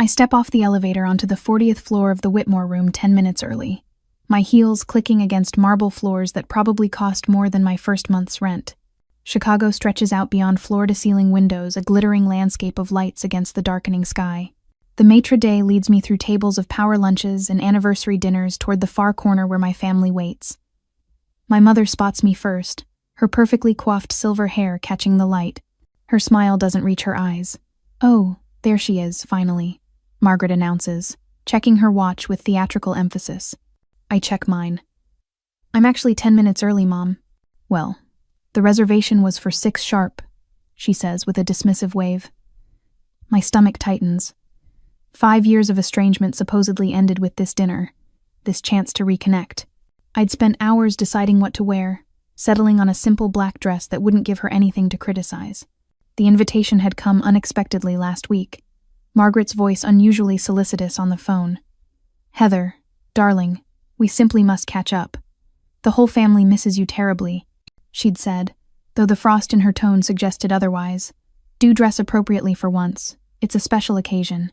step off the elevator onto the 40th floor of the Whitmore room 10 minutes early, my heels clicking against marble floors that probably cost more than my first month's rent. Chicago stretches out beyond floor-to-ceiling windows, a glittering landscape of lights against the darkening sky. The maitre d' leads me through tables of power lunches and anniversary dinners toward the far corner where my family waits. My mother spots me first, her perfectly coiffed silver hair catching the light. Her smile doesn't reach her eyes. "Oh, there she is, finally," Margaret announces, checking her watch with theatrical emphasis. I check mine. "I'm actually 10 minutes early, Mom." "Well, the reservation was for 6 sharp," she says with a dismissive wave. My stomach tightens. 5 years of estrangement supposedly ended with this dinner, this chance to reconnect. I'd spent hours deciding what to wear, settling on a simple black dress that wouldn't give her anything to criticize. The invitation had come unexpectedly last week. Margaret's voice unusually solicitous on the phone. "Heather, darling, we simply must catch up. The whole family misses you terribly," she'd said, though the frost in her tone suggested otherwise. "Do dress appropriately for once. It's a special occasion."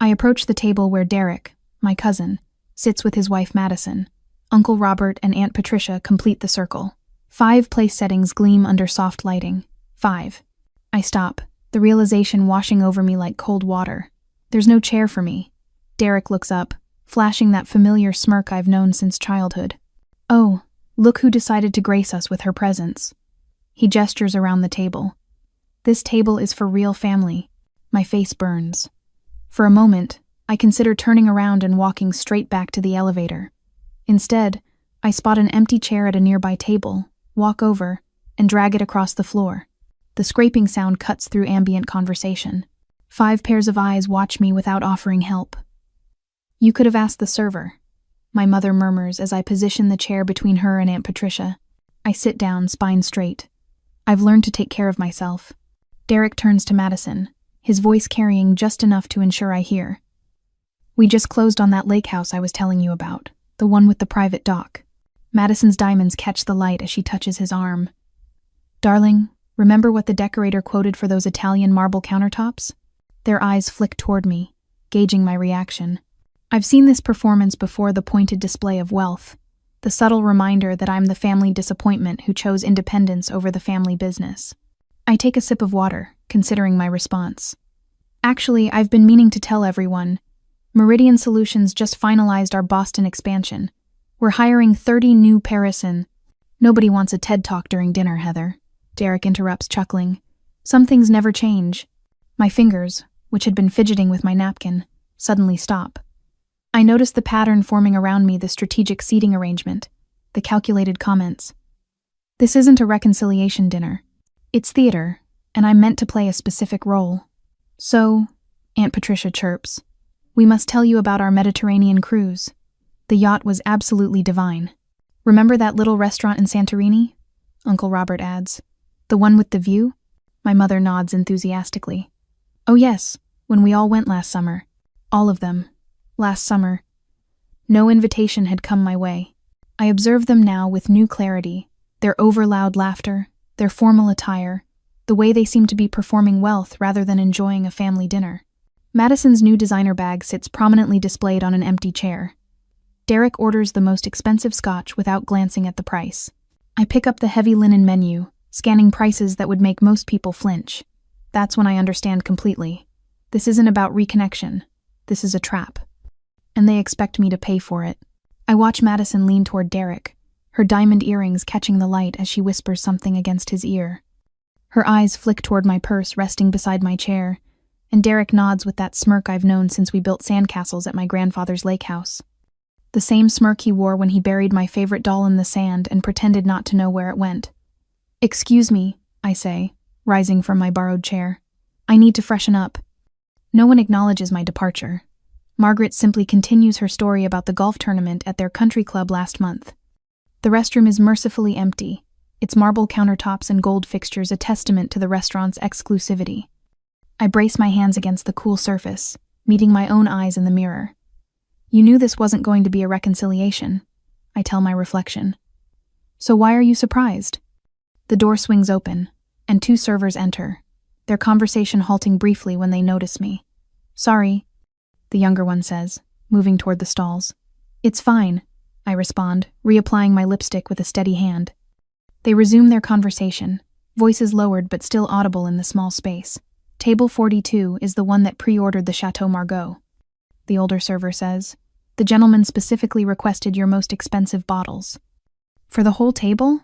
I approach the table where Derek, my cousin, sits with his wife Madison. Uncle Robert and Aunt Patricia complete the circle. 5 place settings gleam under soft lighting. 5. I stop, the realization washing over me like cold water. There's no chair for me. Derek looks up, flashing that familiar smirk I've known since childhood. "Oh, look who decided to grace us with her presence." He gestures around the table. "This table is for real family." My face burns. For a moment, I consider turning around and walking straight back to the elevator. Instead, I spot an empty chair at a nearby table, walk over, and drag it across the floor. The scraping sound cuts through ambient conversation. 5 pairs of eyes watch me without offering help. "You could have asked the server," my mother murmurs as I position the chair between her and Aunt Patricia. I sit down, spine straight. I've learned to take care of myself. Derek turns to Madison, his voice carrying just enough to ensure I hear. "We just closed on that lake house I was telling you about, the one with the private dock." Madison's diamonds catch the light as she touches his arm. "Darling, remember what the decorator quoted for those Italian marble countertops?" Their eyes flick toward me, gauging my reaction. I've seen this performance before, the pointed display of wealth, the subtle reminder that I'm the family disappointment who chose independence over the family business. I take a sip of water, considering my response. "Actually, I've been meaning to tell everyone. Meridian Solutions just finalized our Boston expansion. We're hiring 30 new Paris and—" "Nobody wants a TED Talk during dinner, Heather," Derek interrupts, chuckling. "Some things never change." My fingers, which had been fidgeting with my napkin, suddenly stop. I notice the pattern forming around me, the strategic seating arrangement, the calculated comments. This isn't a reconciliation dinner. It's theater, and I'm meant to play a specific role. "So," Aunt Patricia chirps, "we must tell you about our Mediterranean cruise. The yacht was absolutely divine. Remember that little restaurant in Santorini?" Uncle Robert adds. "The one with the view?" My mother nods enthusiastically. "Oh yes, when we all went last summer. All of them. Last summer." No invitation had come my way. I observe them now with new clarity, their over-loud laughter, their formal attire, the way they seem to be performing wealth rather than enjoying a family dinner. Madison's new designer bag sits prominently displayed on an empty chair. Derek orders the most expensive scotch without glancing at the price. I pick up the heavy linen menu, scanning prices that would make most people flinch. That's when I understand completely. This isn't about reconnection. This is a trap. And they expect me to pay for it. I watch Madison lean toward Derek, her diamond earrings catching the light as she whispers something against his ear. Her eyes flick toward my purse resting beside my chair, and Derek nods with that smirk I've known since we built sandcastles at my grandfather's lake house. The same smirk he wore when he buried my favorite doll in the sand and pretended not to know where it went. "Excuse me," I say, rising from my borrowed chair. "I need to freshen up." No one acknowledges my departure. Margaret simply continues her story about the golf tournament at their country club last month. The restroom is mercifully empty, its marble countertops and gold fixtures a testament to the restaurant's exclusivity. I brace my hands against the cool surface, meeting my own eyes in the mirror. "You knew this wasn't going to be a reconciliation," I tell my reflection. "So why are you surprised?" The door swings open, and 2 servers enter, their conversation halting briefly when they notice me. "Sorry." the younger one says, moving toward the stalls. It's fine, I respond, reapplying my lipstick with a steady hand. They resume their conversation, voices lowered but still audible in the small space. Table 42 is the one that pre-ordered the Chateau Margaux, the older server says. The gentleman specifically requested your most expensive bottles. For the whole table?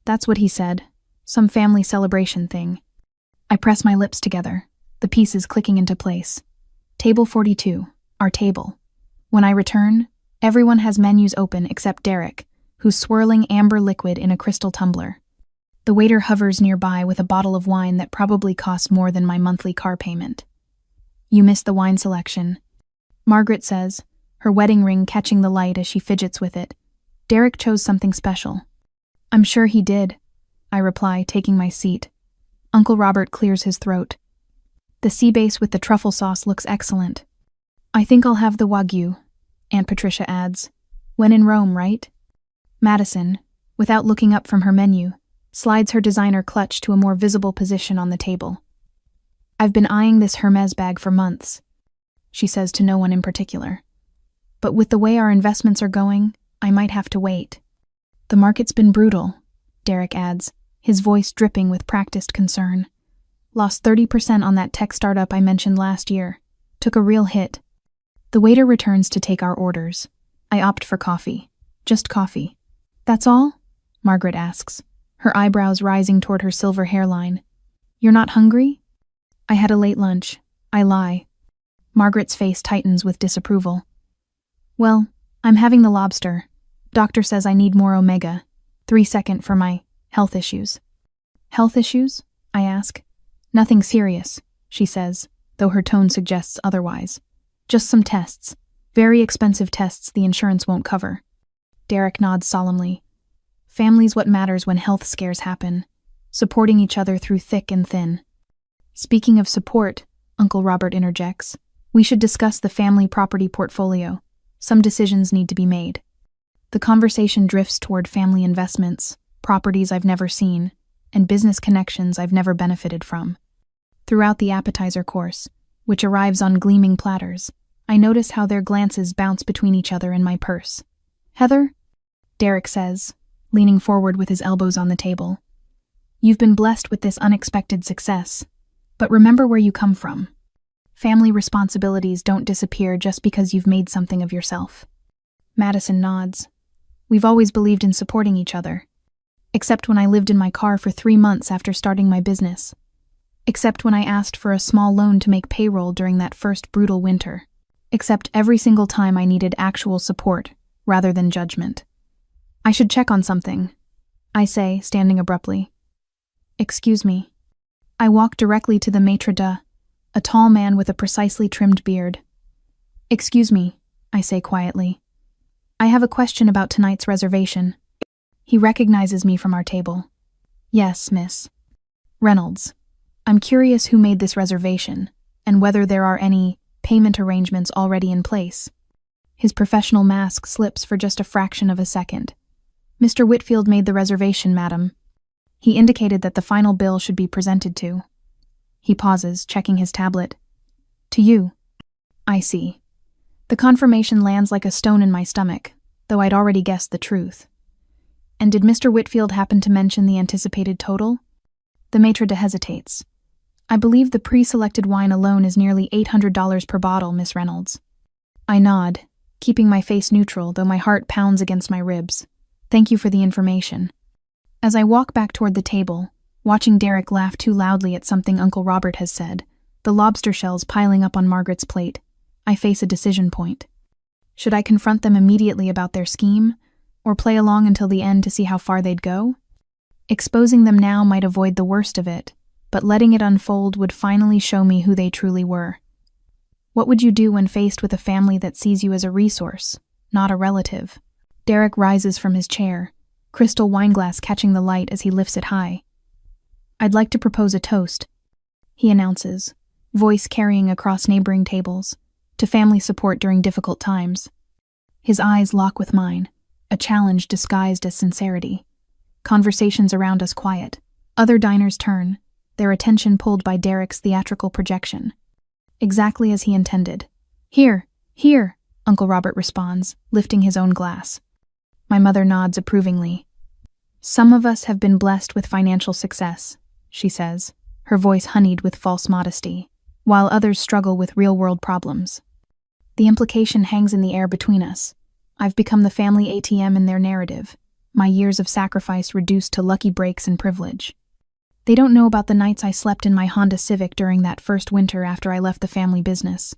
That's what he said. Some family celebration thing. I press my lips together, the pieces clicking into place. Table 42, our table. When I return, everyone has menus open except Derek, who's swirling amber liquid in a crystal tumbler. The waiter hovers nearby with a bottle of wine that probably costs more than my monthly car payment. You missed the wine selection, Margaret says, her wedding ring catching the light as she fidgets with it. Derek chose something special. I'm sure he did, I reply, taking my seat. Uncle Robert clears his throat. The sea base with the truffle sauce looks excellent. I think I'll have the Wagyu, Aunt Patricia adds. When in Rome, right? Madison, without looking up from her menu, slides her designer clutch to a more visible position on the table. I've been eyeing this Hermes bag for months, she says to no one in particular. But with the way our investments are going, I might have to wait. The market's been brutal, Derek adds, his voice dripping with practiced concern. Lost 30% on that tech startup I mentioned last year. Took a real hit. The waiter returns to take our orders. I opt for coffee. Just coffee. That's all? Margaret asks, her eyebrows rising toward her silver hairline. You're not hungry? I had a late lunch. I lie. Margaret's face tightens with disapproval. Well, I'm having the lobster. Doctor says I need more omega. 3 for my health issues. Health issues? I ask. Nothing serious, she says, though her tone suggests otherwise. Just some tests. Very expensive tests the insurance won't cover. Derek nods solemnly. Family's what matters when health scares happen. Supporting each other through thick and thin. Speaking of support, Uncle Robert interjects, we should discuss the family property portfolio. Some decisions need to be made. The conversation drifts toward family investments, properties I've never seen, and business connections I've never benefited from. Throughout the appetizer course, which arrives on gleaming platters, I notice how their glances bounce between each other and my purse. Heather? Derek says, leaning forward with his elbows on the table. You've been blessed with this unexpected success, but remember where you come from. Family responsibilities don't disappear just because you've made something of yourself. Madison nods. We've always believed in supporting each other. Except when I lived in my car for 3 months after starting my business. Except when I asked for a small loan to make payroll during that first brutal winter. Except every single time I needed actual support, rather than judgment. I should check on something, I say, standing abruptly. Excuse me. I walk directly to the maitre d', a tall man with a precisely trimmed beard. Excuse me, I say quietly. I have a question about tonight's reservation. He recognizes me from our table. Yes, miss. Reynolds. I'm curious who made this reservation, and whether there are any payment arrangements already in place. His professional mask slips for just a fraction of a second. Mr. Whitfield made the reservation, madam. He indicated that the final bill should be presented to. He pauses, checking his tablet. To you. I see. The confirmation lands like a stone in my stomach, though I'd already guessed the truth. And did Mr. Whitfield happen to mention the anticipated total? The maitre d' hesitates. I believe the pre-selected wine alone is nearly $800 per bottle, Miss Reynolds. I nod, keeping my face neutral, though my heart pounds against my ribs. Thank you for the information. As I walk back toward the table, watching Derek laugh too loudly at something Uncle Robert has said, the lobster shells piling up on Margaret's plate, I face a decision point. Should I confront them immediately about their scheme, or play along until the end to see how far they'd go? Exposing them now might avoid the worst of it, but letting it unfold would finally show me who they truly were. What would you do when faced with a family that sees you as a resource, not a relative? Derek rises from his chair, crystal wineglass catching the light as he lifts it high. I'd like to propose a toast, he announces, voice carrying across neighboring tables, to family support during difficult times. His eyes lock with mine, a challenge disguised as sincerity. Conversations around us quiet. Other diners turn, their attention pulled by Derek's theatrical projection. Exactly as he intended. Here, here, Uncle Robert responds, lifting his own glass. My mother nods approvingly. Some of us have been blessed with financial success, she says, her voice honeyed with false modesty, while others struggle with real-world problems. The implication hangs in the air between us. I've become the family ATM in their narrative, my years of sacrifice reduced to lucky breaks and privilege. They don't know about the nights I slept in my Honda Civic during that first winter after I left the family business.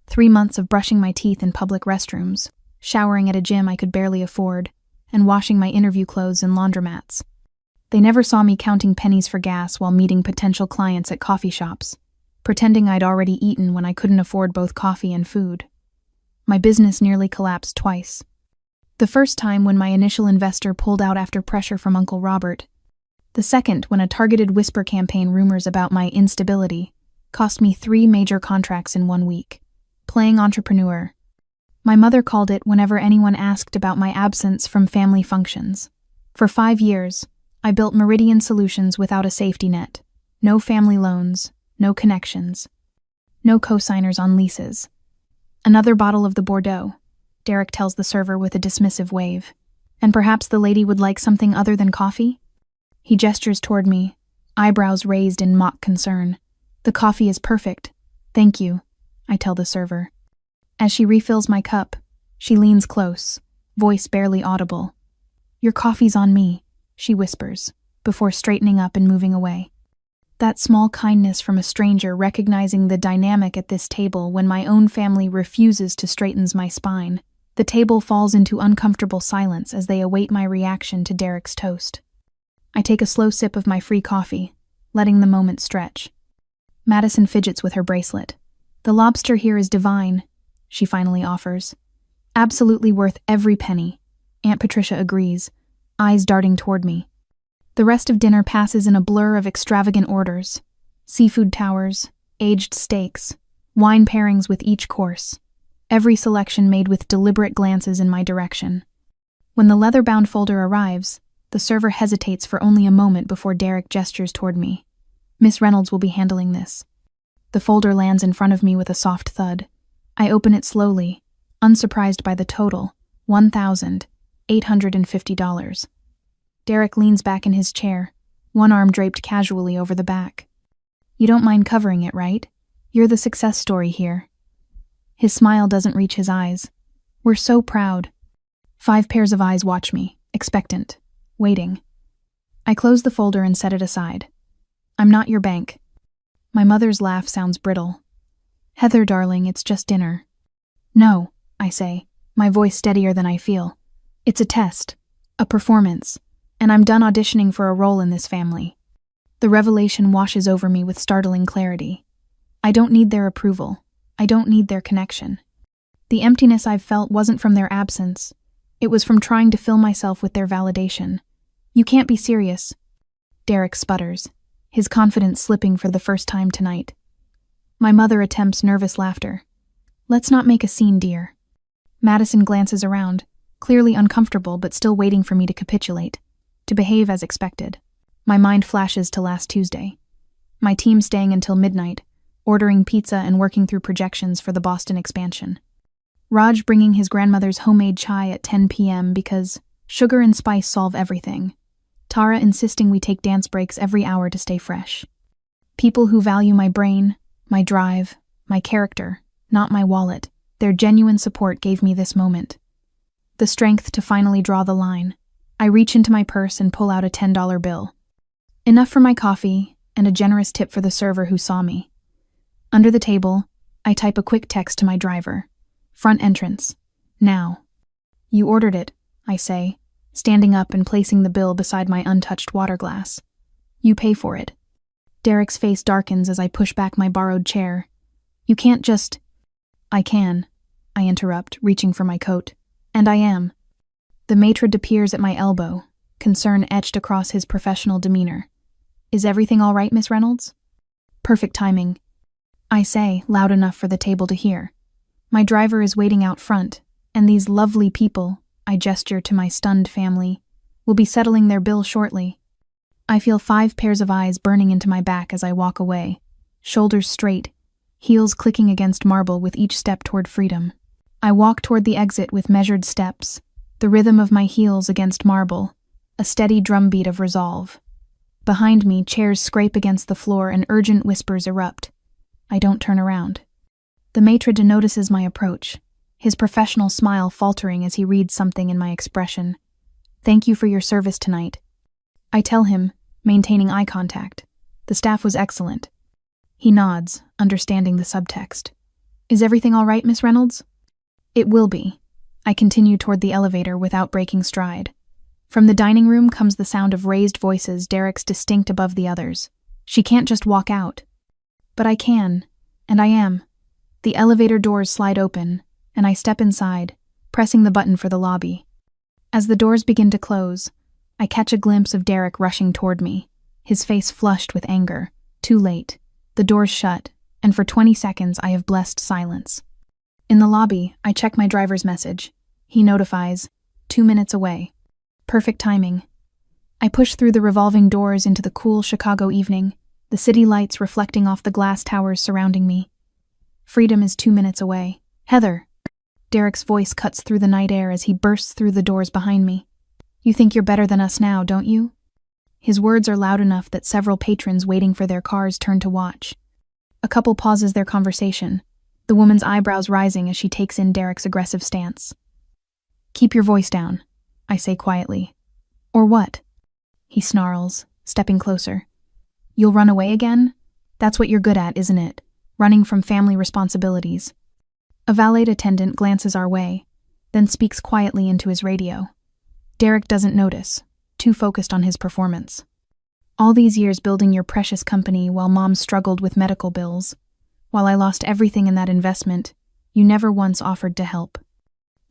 3 months of brushing my teeth in public restrooms, showering at a gym I could barely afford, and washing my interview clothes in laundromats. They never saw me counting pennies for gas while meeting potential clients at coffee shops, pretending I'd already eaten when I couldn't afford both coffee and food. My business nearly collapsed twice. The first time when my initial investor pulled out after pressure from Uncle Robert. The second when a targeted whisper campaign rumors about my instability cost me 3 major contracts in 1 week. Playing entrepreneur. My mother called it whenever anyone asked about my absence from family functions. For 5 years, I built Meridian Solutions without a safety net. No family loans, no connections, no co-signers on leases. Another bottle of the Bordeaux, Derek tells the server with a dismissive wave. And perhaps the lady would like something other than coffee? He gestures toward me, eyebrows raised in mock concern. The coffee is perfect. Thank you, I tell the server. As she refills my cup, she leans close, voice barely audible. Your coffee's on me, she whispers, before straightening up and moving away. That small kindness from a stranger recognizing the dynamic at this table when my own family refuses to straightens my spine. The table falls into uncomfortable silence as they await my reaction to Derek's toast. I take a slow sip of my free coffee, letting the moment stretch. Madison fidgets with her bracelet. The lobster here is divine, she finally offers. Absolutely worth every penny. Aunt Patricia agrees, eyes darting toward me. The rest of dinner passes in a blur of extravagant orders. Seafood towers, aged steaks, wine pairings with each course. Every selection made with deliberate glances in my direction. When the leather-bound folder arrives, the server hesitates for only a moment before Derek gestures toward me. Miss Reynolds will be handling this. The folder lands in front of me with a soft thud. I open it slowly, unsurprised by the total, $1,850. Derek leans back in his chair, one arm draped casually over the back. You don't mind covering it, right? You're the success story here. His smile doesn't reach his eyes. We're so proud. 5 pairs of eyes watch me, expectant, waiting. I close the folder and set it aside. I'm not your bank. My mother's laugh sounds brittle. Heather, darling, it's just dinner. No, I say, my voice steadier than I feel. It's a test, a performance, and I'm done auditioning for a role in this family. The revelation washes over me with startling clarity. I don't need their approval. I don't need their connection. The emptiness I've felt wasn't from their absence. It was from trying to fill myself with their validation. You can't be serious. Derek sputters, his confidence slipping for the first time tonight. My mother attempts nervous laughter. Let's not make a scene, dear. Madison glances around, clearly uncomfortable but still waiting for me to capitulate, to behave as expected. My mind flashes to last Tuesday. My team staying until midnight, ordering pizza and working through projections for the Boston expansion. Raj bringing his grandmother's homemade chai at 10 p.m. because sugar and spice solve everything. Tara insisting we take dance breaks every hour to stay fresh. People who value my brain, my drive, my character, not my wallet. Their genuine support gave me this moment. The strength to finally draw the line. I reach into my purse and pull out a $10 bill. Enough for my coffee and a generous tip for the server who saw me. Under the table, I type a quick text to my driver. Front entrance. Now. You ordered it, I say, standing up and placing the bill beside my untouched water glass. You pay for it. Derek's face darkens as I push back my borrowed chair. You can't just... I can, I interrupt, reaching for my coat. And I am. The maitre appears at my elbow, concern etched across his professional demeanor. Is everything all right, Miss Reynolds? Perfect timing, I say, loud enough for the table to hear. My driver is waiting out front, and these lovely people, I gesture to my stunned family, will be settling their bill shortly. I feel 5 pairs of eyes burning into my back as I walk away, shoulders straight, heels clicking against marble with each step toward freedom. I walk toward the exit with measured steps, the rhythm of my heels against marble, a steady drumbeat of resolve. Behind me, chairs scrape against the floor and urgent whispers erupt. I don't turn around. The maitre d' notices my approach, his professional smile faltering as he reads something in my expression. "Thank you for your service tonight." I tell him, maintaining eye contact. The staff was excellent. He nods, understanding the subtext. "Is everything all right, Miss Reynolds?" "It will be." I continue toward the elevator without breaking stride. From the dining room comes the sound of raised voices, Derek's distinct above the others. "She can't just walk out." But I can, and I am. The elevator doors slide open, and I step inside, pressing the button for the lobby. As the doors begin to close, I catch a glimpse of Derek rushing toward me, his face flushed with anger. Too late. The doors shut, and for 20 seconds I have blessed silence. In the lobby, I check my driver's message. He notifies, 2 minutes away. Perfect timing. I push through the revolving doors into the cool Chicago evening, the city lights reflecting off the glass towers surrounding me. Freedom is 2 minutes away. "Heather!" Derek's voice cuts through the night air as he bursts through the doors behind me. "You think you're better than us now, don't you?" His words are loud enough that several patrons waiting for their cars turn to watch. A couple pauses their conversation, the woman's eyebrows rising as she takes in Derek's aggressive stance. "Keep your voice down," I say quietly. "Or what?" He snarls, stepping closer. "You'll run away again? That's what you're good at, isn't it? Running from family responsibilities." A valet attendant glances our way, then speaks quietly into his radio. Derek doesn't notice, too focused on his performance. "All these years building your precious company while Mom struggled with medical bills. While I lost everything in that investment, you never once offered to help."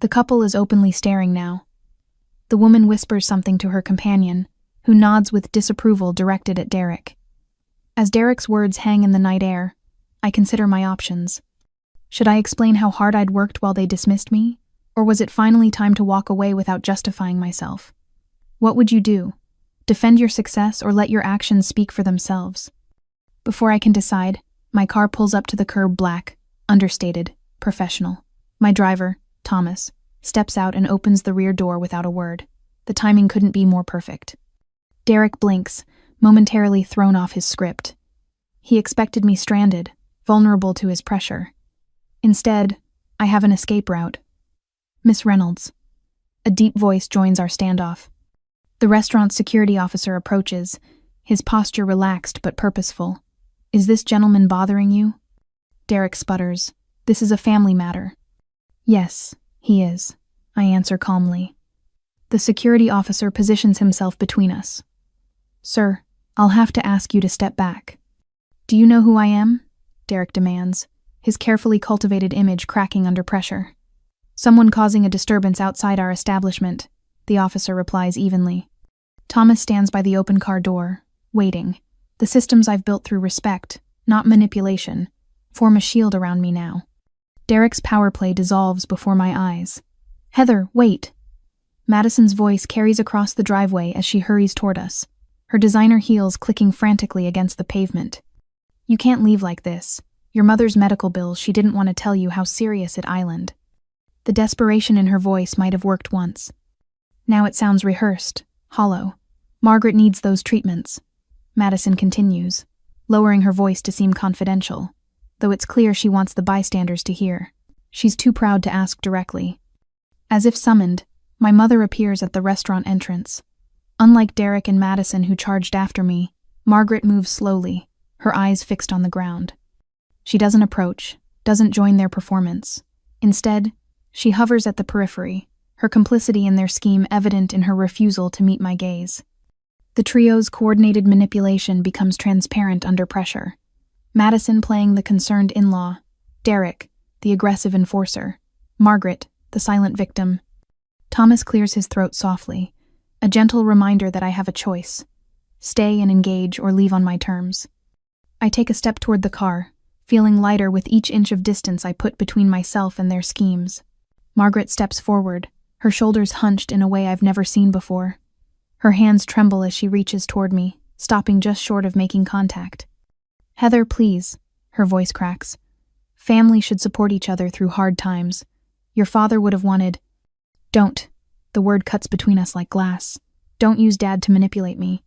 The couple is openly staring now. The woman whispers something to her companion, who nods with disapproval directed at Derek. As Derek's words hang in the night air, I consider my options. Should I explain how hard I'd worked while they dismissed me? Or was it finally time to walk away without justifying myself? What would you do? Defend your success or let your actions speak for themselves? Before I can decide, my car pulls up to the curb, black, understated, professional. My driver, Thomas, steps out and opens the rear door without a word. The timing couldn't be more perfect. Derek blinks, momentarily thrown off his script. He expected me stranded, vulnerable to his pressure. Instead, I have an escape route. "Miss Reynolds." A deep voice joins our standoff. The restaurant's security officer approaches, his posture relaxed but purposeful. "Is this gentleman bothering you?" Derek sputters. "This is a family matter." "Yes, he is," I answer calmly. The security officer positions himself between us. "Sir, I'll have to ask you to step back." "Do you know who I am?" Derek demands, his carefully cultivated image cracking under pressure. "Someone causing a disturbance outside our establishment," the officer replies evenly. Thomas stands by the open car door, waiting. The systems I've built through respect, not manipulation, form a shield around me now. Derek's power play dissolves before my eyes. "Heather, wait!" Madison's voice carries across the driveway as she hurries toward us, her designer heels clicking frantically against the pavement. "You can't leave like this. Your mother's medical bills, she didn't want to tell you how serious it island." The desperation in her voice might have worked once. Now it sounds rehearsed, hollow. "Margaret needs those treatments," Madison continues, lowering her voice to seem confidential, though it's clear she wants the bystanders to hear. She's too proud to ask directly. As if summoned, my mother appears at the restaurant entrance. Unlike Derek and Madison, who charged after me, Margaret moves slowly, her eyes fixed on the ground. She doesn't approach, doesn't join their performance. Instead, she hovers at the periphery, her complicity in their scheme evident in her refusal to meet my gaze. The trio's coordinated manipulation becomes transparent under pressure. Madison playing the concerned in-law, Derek, the aggressive enforcer, Margaret, the silent victim. Thomas clears his throat softly, a gentle reminder that I have a choice: stay and engage or leave on my terms. I take a step toward the car, feeling lighter with each inch of distance I put between myself and their schemes. Margaret steps forward, her shoulders hunched in a way I've never seen before. Her hands tremble as she reaches toward me, stopping just short of making contact. "Heather, please," her voice cracks. Family should support each other through hard times. Your father would have wanted— Don't. The word cuts between us like glass. Don't use Dad to manipulate me.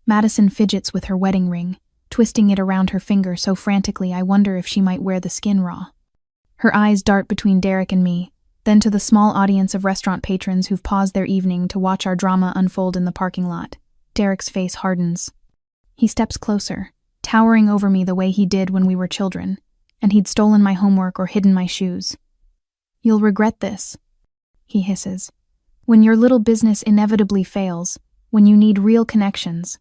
Madison fidgets with her wedding ring, twisting it around her finger so frantically I wonder if she might wear the skin raw. Her eyes dart between Derek and me, then to the small audience of restaurant patrons who've paused their evening to watch our drama unfold in the parking lot. Derek's face hardens. He steps closer, towering over me the way he did when we were children, and he'd stolen my homework or hidden my shoes. "You'll regret this," he hisses. "When your little business inevitably fails, when you need real connections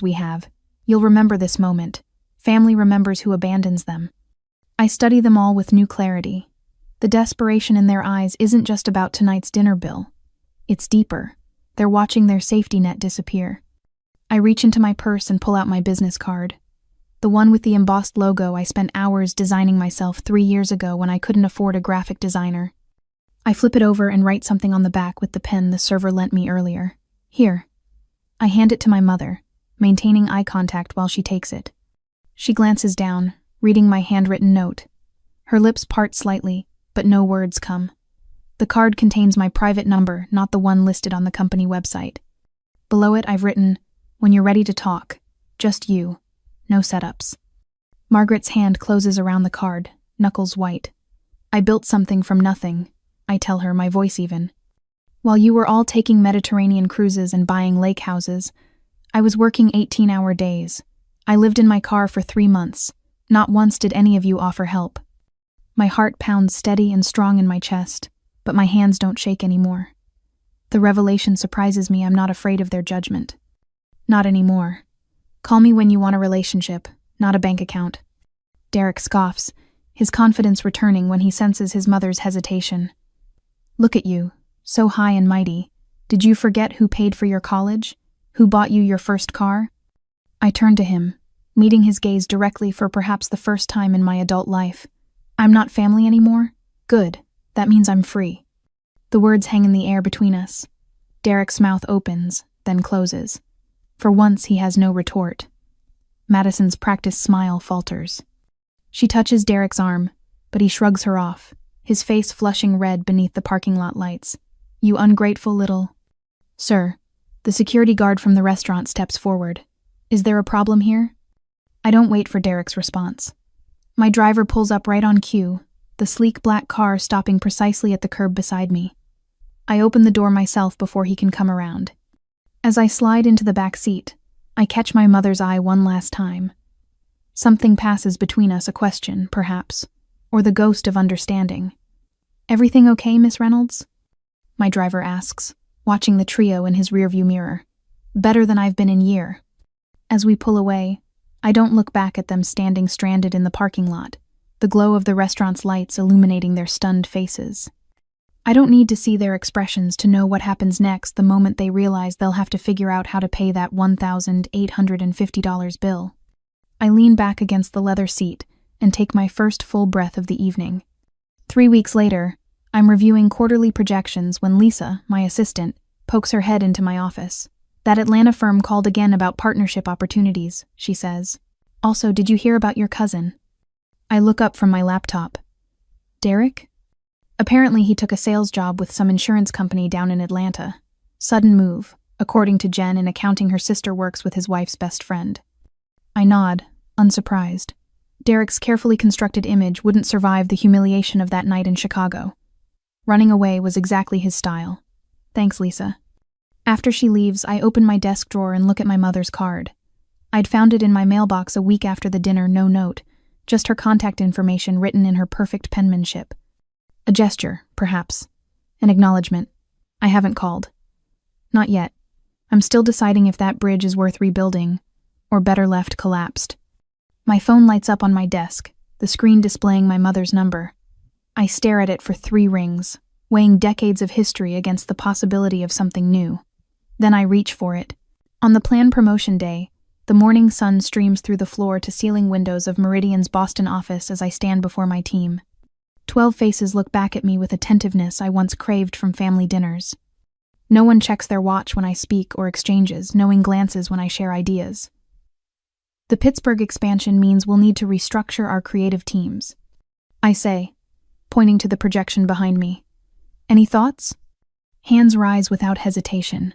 we have, you'll remember this moment. Family remembers who abandons them." I study them all with new clarity. The desperation in their eyes isn't just about tonight's dinner bill. It's deeper. They're watching their safety net disappear. I reach into my purse and pull out my business card. The one with the embossed logo I spent hours designing myself 3 years ago when I couldn't afford a graphic designer. I flip it over and write something on the back with the pen the server lent me earlier. "Here." I hand it to my mother, maintaining eye contact while she takes it. She glances down, reading my handwritten note. Her lips part slightly, but no words come. The card contains my private number, not the one listed on the company website. Below it, I've written, "When you're ready to talk, just you. No setups." Margaret's hand closes around the card, knuckles white. "I built something from nothing," I tell her, my voice even. "While you were all taking Mediterranean cruises and buying lake houses, I was working 18-hour days. I lived in my car for 3 months. Not once did any of you offer help." My heart pounds steady and strong in my chest, but my hands don't shake anymore. The revelation surprises me. I'm not afraid of their judgment. Not anymore. Call me when you want a relationship, not a bank account. Derek scoffs, his confidence returning when he senses his mother's hesitation. "Look at you, so high and mighty. Did you forget who paid for your college? Who bought you your first car?" I turn to him, meeting his gaze directly for perhaps the first time in my adult life. "I'm not family anymore? Good. That means I'm free." The words hang in the air between us. Derek's mouth opens, then closes. For once, he has no retort. Madison's practiced smile falters. She touches Derek's arm, but he shrugs her off, his face flushing red beneath the parking lot lights. "You ungrateful little—" "Sir." The security guard from the restaurant steps forward. "Is there a problem here?" I don't wait for Derek's response. My driver pulls up right on cue, the sleek black car stopping precisely at the curb beside me. I open the door myself before he can come around. As I slide into the back seat, I catch my mother's eye one last time. Something passes between us, a question, perhaps, or the ghost of understanding. "Everything okay, Miss Reynolds?" my driver asks, watching the trio in his rearview mirror. "Better than I've been in year." As we pull away, I don't look back at them standing stranded in the parking lot, the glow of the restaurant's lights illuminating their stunned faces. I don't need to see their expressions to know what happens next the moment they realize they'll have to figure out how to pay that $1,850 bill. I lean back against the leather seat and take my first full breath of the evening. 3 weeks later, I'm reviewing quarterly projections when Lisa, my assistant, pokes her head into my office. "That Atlanta firm called again about partnership opportunities," she says. "Also, did you hear about your cousin?" I look up from my laptop. "Derek?" Apparently he took a sales job with some insurance company down in Atlanta. Sudden move, according to Jen in accounting her sister works with his wife's best friend. I nod, unsurprised. Derek's carefully constructed image wouldn't survive the humiliation of that night in Chicago. Running away was exactly his style. "Thanks, Lisa." After she leaves, I open my desk drawer and look at my mother's card. I'd found it in my mailbox a week after the dinner, no note, just her contact information written in her perfect penmanship. A gesture, perhaps. An acknowledgement. I haven't called. Not yet. I'm still deciding if that bridge is worth rebuilding, or better left collapsed. My phone lights up on my desk, the screen displaying my mother's number. I stare at it for 3 rings, weighing decades of history against the possibility of something new. Then I reach for it. On the planned promotion day, the morning sun streams through the floor-to-ceiling windows of Meridian's Boston office as I stand before my team. 12 faces look back at me with attentiveness I once craved from family dinners. No one checks their watch when I speak or exchanges knowing glances when I share ideas. The Pittsburgh expansion means we'll need to restructure our creative teams. I say, pointing to the projection behind me. Any thoughts? Hands rise without hesitation.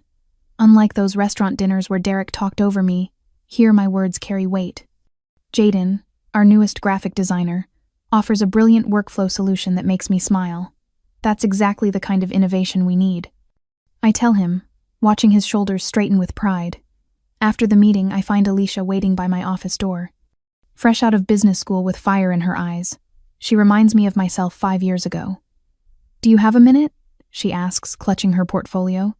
Unlike those restaurant dinners where Derek talked over me, here my words carry weight. Jaden, our newest graphic designer, offers a brilliant workflow solution that makes me smile. That's exactly the kind of innovation we need. I tell him, watching his shoulders straighten with pride. After the meeting, I find Alicia waiting by my office door. Fresh out of business school with fire in her eyes, she reminds me of myself 5 years ago. Do you have a minute? She asks, clutching her portfolio.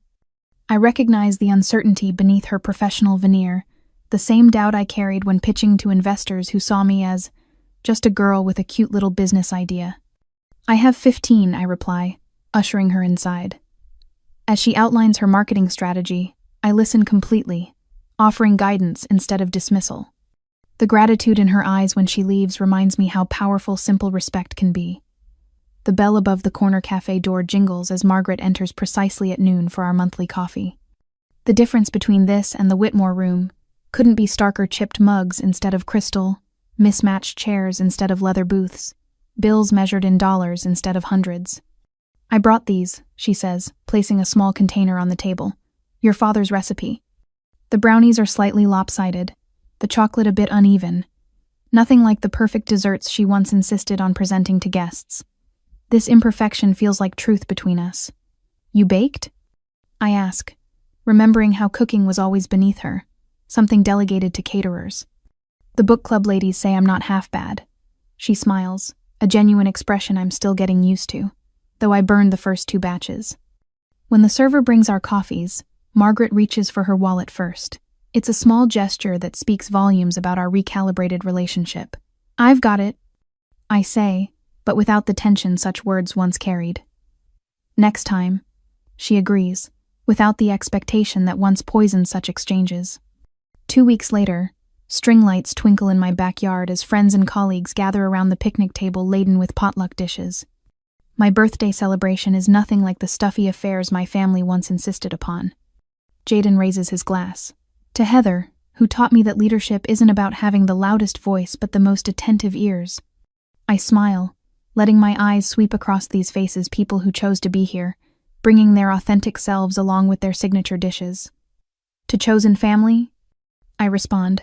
I recognize the uncertainty beneath her professional veneer, the same doubt I carried when pitching to investors who saw me as just a girl with a cute little business idea. I have 15, I reply, ushering her inside. As she outlines her marketing strategy, I listen completely, offering guidance instead of dismissal. The gratitude in her eyes when she leaves reminds me how powerful simple respect can be. The bell above the corner cafe door jingles as Margaret enters precisely at noon for our monthly coffee. The difference between this and the Whitmore room couldn't be starker: chipped mugs instead of crystal, mismatched chairs instead of leather booths, bills measured in dollars instead of hundreds. I brought these, she says, placing a small container on the table. Your father's recipe. The brownies are slightly lopsided, the chocolate a bit uneven. Nothing like the perfect desserts she once insisted on presenting to guests. This imperfection feels like truth between us. You baked? I ask, remembering how cooking was always beneath her, something delegated to caterers. The book club ladies say I'm not half bad. She smiles, a genuine expression I'm still getting used to, though I burned the first 2 batches. When the server brings our coffees, Margaret reaches for her wallet first. It's a small gesture that speaks volumes about our recalibrated relationship. I've got it, I say, but without the tension such words once carried. Next time, she agrees, without the expectation that once poisoned such exchanges. 2 weeks later, string lights twinkle in my backyard as friends and colleagues gather around the picnic table laden with potluck dishes. My birthday celebration is nothing like the stuffy affairs my family once insisted upon. Jaden raises his glass. To Heather, who taught me that leadership isn't about having the loudest voice but the most attentive ears. I smile, letting my eyes sweep across these faces, people who chose to be here, bringing their authentic selves along with their signature dishes. To chosen family? I respond.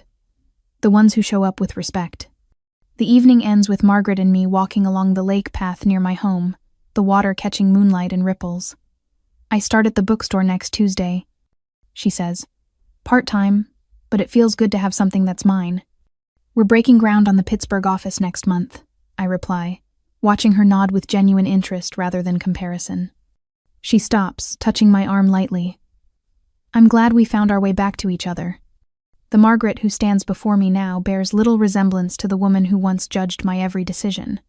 The ones who show up with respect. The evening ends with Margaret and me walking along the lake path near my home, the water catching moonlight and ripples. I start at the bookstore next Tuesday, she says. Part-time, but it feels good to have something that's mine. We're breaking ground on the Pittsburgh office next month, I reply, watching her nod with genuine interest rather than comparison. She stops, touching my arm lightly. I'm glad we found our way back to each other. The Margaret who stands before me now bears little resemblance to the woman who once judged my every decision.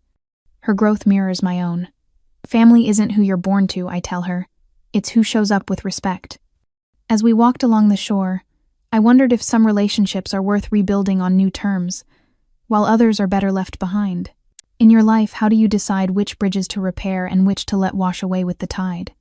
Her growth mirrors my own. Family isn't who you're born to, I tell her. It's who shows up with respect. As we walked along the shore, I wondered if some relationships are worth rebuilding on new terms, while others are better left behind. In your life, how do you decide which bridges to repair and which to let wash away with the tide?